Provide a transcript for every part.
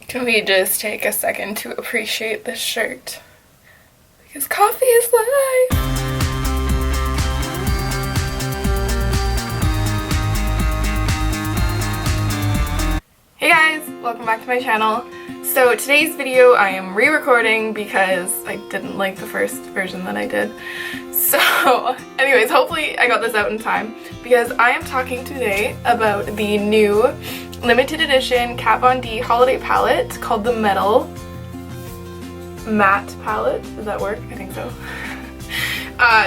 Can we just take a second to appreciate this shirt? Because coffee is life! Hey guys, welcome back to my channel. So today's video I am re-recording because I didn't like the first version that I did. So anyways, hopefully I got this out in time because I am talking today about the new limited edition Kat Von D holiday palette called the Metal Matte palette. Does that work? I think so.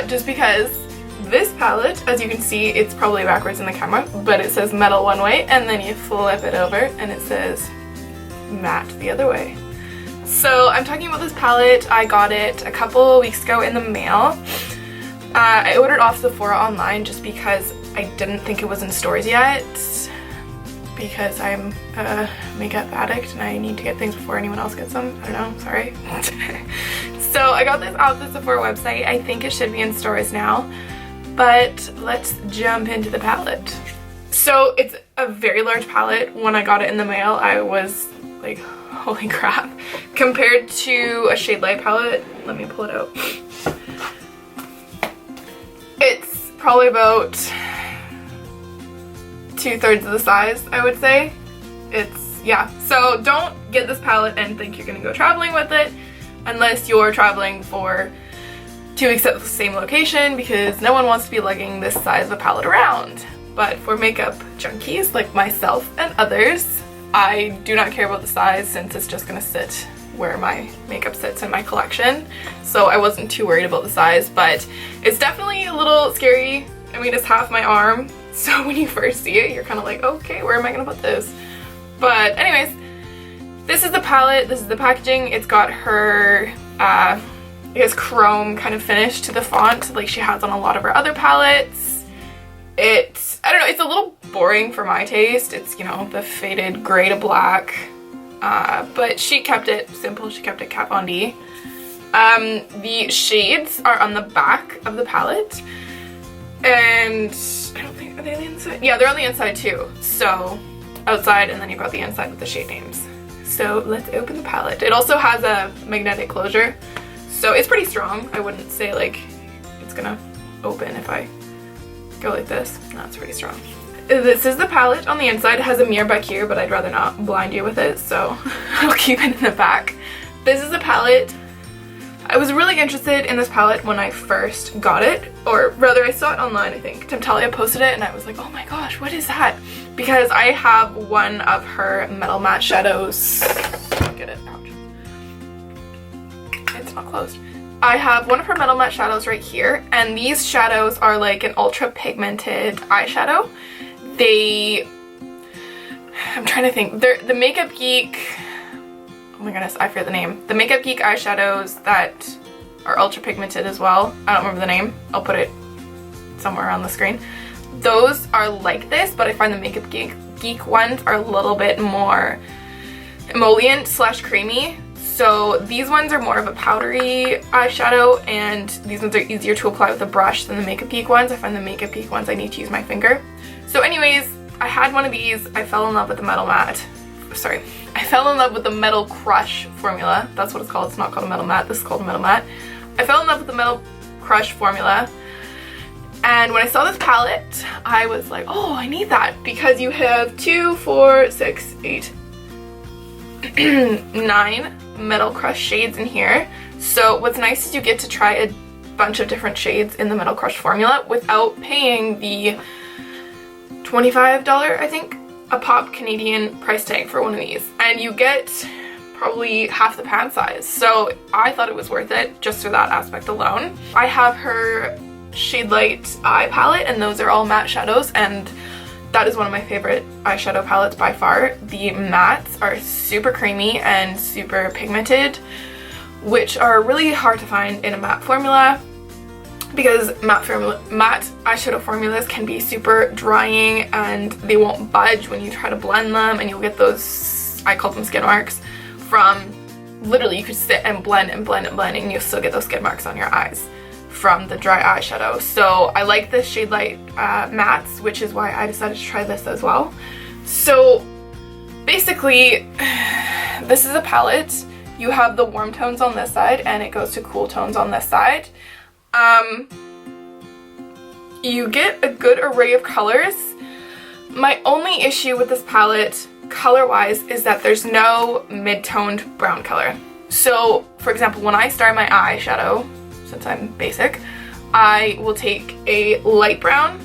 Just because this palette, as you can see, it's probably backwards in the camera, but it says metal one way and then you flip it over and it says matte the other way. So I'm talking about this palette. I got it a couple weeks ago in the mail. I ordered off Sephora online just because I didn't think it was in stores yet, because I'm a makeup addict and I need to get things before anyone else gets them. I don't know, sorry. So I got this off the Sephora website. I think it should be in stores now, but let's jump into the palette. So it's a very large palette. When I got it in the mail, I was like, holy crap. Compared to a shade light palette, let me pull it out. It's probably about 2/3 of the size, I would say. Yeah. So don't get this palette and think you're gonna go traveling with it unless you're traveling for 2 weeks at the same location, because no one wants to be lugging this size of a palette around. But for makeup junkies like myself and others, I do not care about the size since it's just gonna sit where my makeup sits in my collection. So I wasn't too worried about the size, but it's definitely a little scary. I mean, it's half my arm, so when you first see it, you're kind of like, okay, where am I gonna put this? But anyways, this is the palette, this is the packaging. It's got her, I guess, chrome kind of finish to the font like she has on a lot of her other palettes. I don't know, it's a little boring for my taste. It's, you know, the faded gray to black, but she kept it simple. She kept it Kat Von D. The shades are on the back of the palette, and I don't think, are they on the inside? Yeah, they're on the inside too. So outside, and then you've got the inside with the shade names. So let's open the palette. It also has a magnetic closure, so it's pretty strong. I wouldn't say like it's gonna open if I go like this. No, it's pretty strong. This is the palette on the inside. It has a mirror back here, but I'd rather not blind you with it, so I'll keep it in the back. This is the palette. I was really interested in this palette when I first got it, or rather I saw it online, I think. Temptalia posted it and I was like, oh my gosh, what is that? Because I have one of her metal matte shadows. Get it, ouch. It's not closed. I have one of her metal matte shadows right here, and these shadows are like an ultra pigmented eyeshadow. I'm trying to think, they're the Makeup Geek, oh my goodness, I forget the name. The Makeup Geek eyeshadows that are ultra pigmented as well. I don't remember the name. I'll put it somewhere on the screen. Those are like this, but I find the Makeup Geek ones are a little bit more emollient / creamy. So these ones are more of a powdery eyeshadow, and these ones are easier to apply with a brush than the Makeup Geek ones. I find the Makeup Geek ones I need to use my finger. So anyways, I had one of these. I fell in love with the Metal Matte. Sorry. I fell in love with the Metal Crush formula. That's what it's called. It's not called a Metal Matte. This is called a Metal Matte. I fell in love with the Metal Crush formula. And when I saw this palette, I was like, oh, I need that, because you have 2, 4, 6, 8, 9 Metal Crush shades in here. So what's nice is you get to try a bunch of different shades in the Metal Crush formula without paying the $25, I think, a pop Canadian price tag for one of these. And you get probably half the pan size. So I thought it was worth it just for that aspect alone. I have her Shade Light eye palette, and those are all matte shadows, and that is one of my favorite eyeshadow palettes by far. The mattes are super creamy and super pigmented, which are really hard to find in a matte formula, because matte eyeshadow formulas can be super drying and they won't budge when you try to blend them, and you'll get those, I call them skid marks, from literally you could sit and blend and blend and blend and you'll still get those skid marks on your eyes from the dry eyeshadow. So I like the Shade Light mattes, which is why I decided to try this as well. So basically this is a palette. You have the warm tones on this side and it goes to cool tones on this side. You get a good array of colors. My only issue with this palette, color-wise, is that there's no mid-toned brown color. So, for example, when I start my eyeshadow, since I'm basic, I will take a light brown,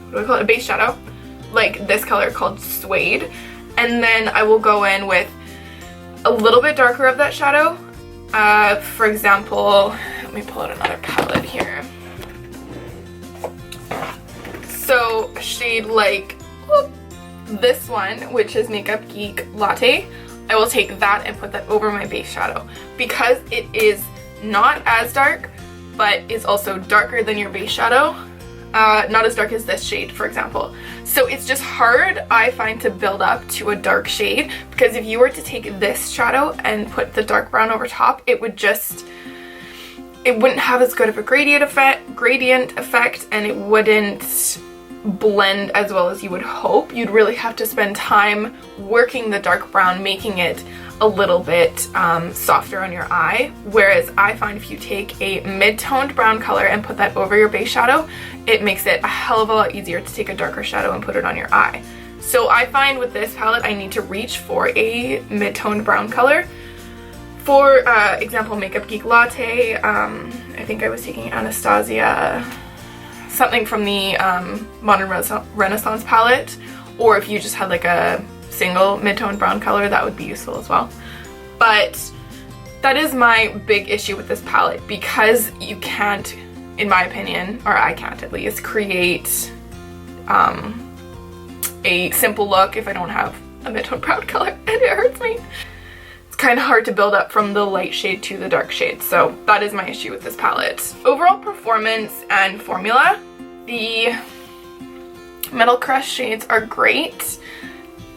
what do I call it, a base shadow, like this color called Suede, and then I will go in with a little bit darker of that shadow. For example, let me pull out another palette here. So a shade like this one, which is Makeup Geek Latte, I will take that and put that over my base shadow. Because it is not as dark, but is also darker than your base shadow, not as dark as this shade, for example. So it's just hard, I find, to build up to a dark shade, because if you were to take this shadow and put the dark brown over top, it wouldn't have as good of a gradient effect, and it wouldn't blend as well as you would hope. You'd really have to spend time working the dark brown, making it a little bit softer on your eye, whereas I find if you take a mid-toned brown color and put that over your base shadow, it makes it a hell of a lot easier to take a darker shadow and put it on your eye. So I find with this palette I need to reach for a mid-toned brown color. For example, Makeup Geek Latte, I think I was taking Anastasia, something from the Modern Renaissance palette, or if you just had like a single mid-toned brown color, that would be useful as well. But that is my big issue with this palette, because you can't, in my opinion, or I can't at least, create a simple look if I don't have a mid-toned brown color, and it hurts me. It's kind of hard to build up from the light shade to the dark shade, so that is my issue with this palette. Overall performance and formula, the Metal Crush shades are great.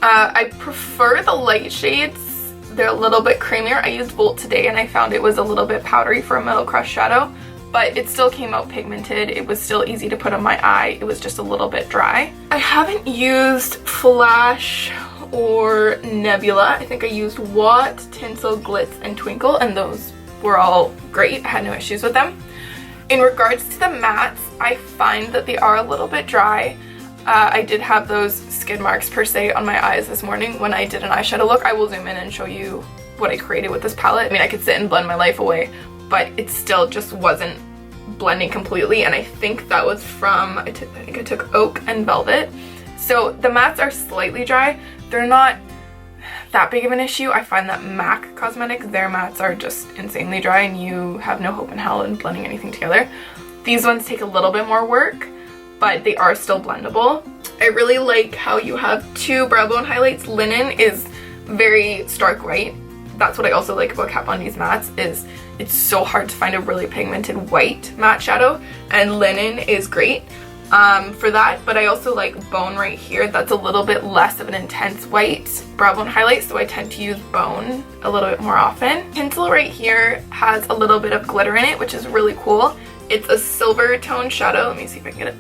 I prefer the light shades. They're a little bit creamier. I used Volt today and I found it was a little bit powdery for a Metal Crush shadow, but it still came out pigmented. It was still easy to put on my eye. It was just a little bit dry. I haven't used Flash or Nebula. I think I used Watt, Tinsel, Glitz, and Twinkle, and those were all great. I had no issues with them. In regards to the mattes, I find that they are a little bit dry. I did have those skid marks per se on my eyes this morning when I did an eyeshadow look. I will zoom in and show you what I created with this palette. I mean, I could sit and blend my life away, but it still just wasn't blending completely, and I think that was from, I think I took Oak and Velvet. So the mattes are slightly dry. They're not that big of an issue. I find that MAC Cosmetics, their mattes are just insanely dry and you have no hope in hell in blending anything together. These ones take a little bit more work, but they are still blendable. I really like how you have two brow bone highlights. Linen is very stark white. That's what I also like about Kat Von D's mattes, is it's so hard to find a really pigmented white matte shadow, and Linen is great for that. But I also like Bone right here. That's a little bit less of an intense white brow bone highlight, so I tend to use Bone a little bit more often. Tinsel right here has a little bit of glitter in it, which is really cool. It's a silver tone shadow. Let me see if I can get it.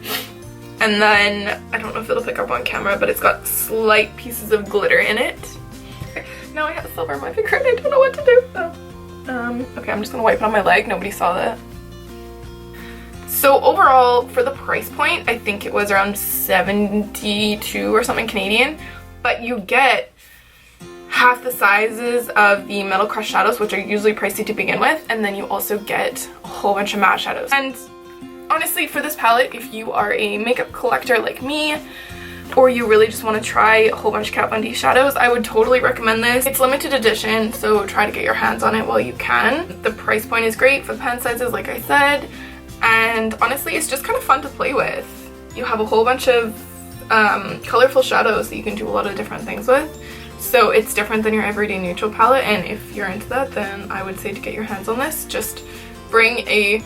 And then, I don't know if it'll pick up on camera, but it's got slight pieces of glitter in it. Now I have silver in my finger and I don't know what to do. Okay, I'm just gonna wipe it on my leg. Nobody saw that. So overall, for the price point, I think it was around 72 or something Canadian, but you get half the sizes of the Metal Crush shadows, which are usually pricey to begin with, and then you also get a whole bunch of matte shadows. And honestly, for this palette, if you are a makeup collector like me, or you really just want to try a whole bunch of Kat Von D shadows, I would totally recommend this. It's limited edition, so try to get your hands on it while you can. The price point is great for the pen sizes, like I said, and honestly, it's just kind of fun to play with. You have a whole bunch of colorful shadows that you can do a lot of different things with. So it's different than your everyday neutral palette, and if you're into that, then I would say to get your hands on this. Just bring a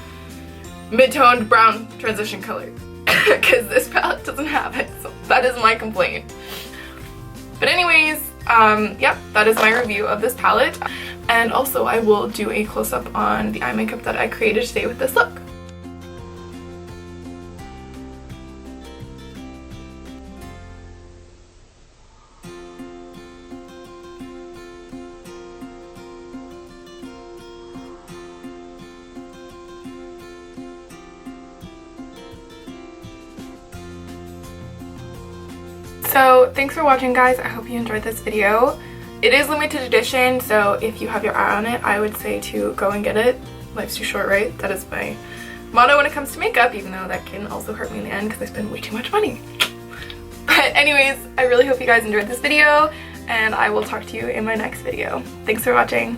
mid-toned brown transition color, because this palette doesn't have it, so that is my complaint. But anyways, yep, that is my review of this palette, and also I will do a close-up on the eye makeup that I created today with this look. So thanks for watching, guys. I hope you enjoyed this video. It is limited edition, so if you have your eye on it, I would say to go and get it. Life's too short, right? That is my motto when it comes to makeup, even though that can also hurt me in the end because I spend way too much money. But anyways, I really hope you guys enjoyed this video, and I will talk to you in my next video. Thanks for watching.